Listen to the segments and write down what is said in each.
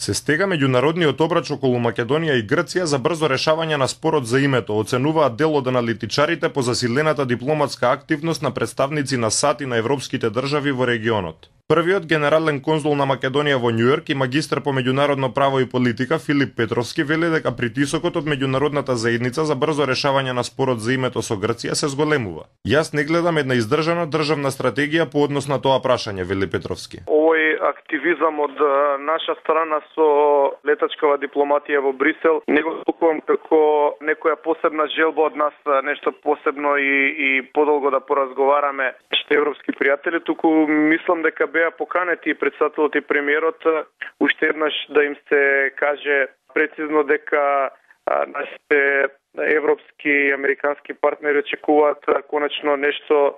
Се стега меѓународниот обрач околу Македонија и Грција за брзо решавање на спорот за името, оценуваат дел од аналитичарите по засилената дипломатска активност на представници на САД и на европските држави во регионот. Првиот генерален конзул на Македонија во Њујорк и магистар по меѓународно право и политика Филип Петровски вели дека притисокот од меѓународната заедница за брзо решавање на спорот за името со Грција се зголемува. Јас не гледам една издржана државна стратегија по однос на тоа прашање, вели Петровски. Овој активизам од наша страна со летачкава дипломатија во Брисел не го толкувам како некоја посебна желба од нас, нешто посебно и подолго да поразговараме што европски пријатели, туку мислам дека беа поканети претседателот и премиерот уште еднаш да им се каже прецизно дека нашите европски и американски партнери очекуваат конечно нешто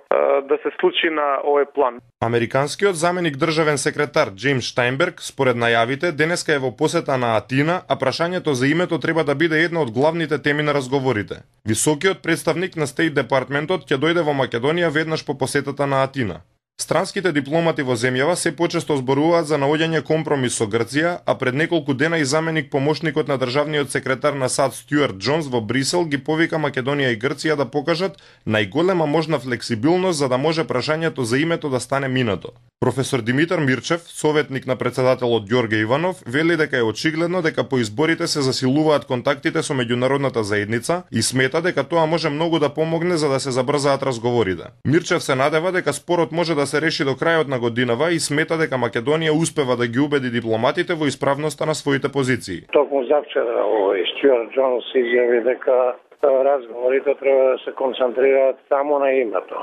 да се случи на овој план. Американскиот заменик државен секретар Џејмс Штајнберг според најавите денеска е во посета на Атина, а прашањето за името треба да биде една од главните теми на разговорите. Високиот представник на Стејт департментот ќе дојде во Македонија веднаш по посетата на Атина. Странските дипломати во земјава се почесто зборуваат за наоѓање компромис со Грција, а пред неколку дена и заменик помошникот на државниот секретар на САД Стюарт Џонс во Брисел ги повика Македонија и Грција да покажат најголема можна флексибилност за да може прашањето за името да стане минато. Професор Димитар Мирчев, советник на претседателот Ѓорге Иванов, вели дека е очигледно дека по изборите се засилуваат контактите со меѓународната заедница и смета дека тоа може многу да помогне за да се забрзаат разговорите. Мирчев се надева дека спорот може да се реши до крајот на годинава и смета дека Македонија успева да ги убеди дипломатите во исправноста на своите позиции. Токму завчера Стюарт Џонс изјави дека разговорите треба да се концентрираат само на името,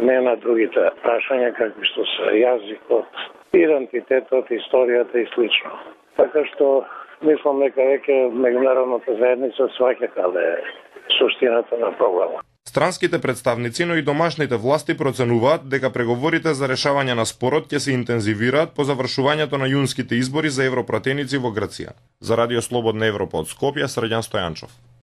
не на другите прашања какви што се јазикот, идентитетот, историјата и слично. Така што мислам дека веќе меѓународната заедница сваќа каде е суштината на проблемот. Странските представници, но и домашните власти проценуваат дека преговорите за решавање на спорот ќе се интензивираат по завршувањето на јунските избори за европратеници во Грција. За Радио Слободна Европа од Скопје, Срđan Стојанчов.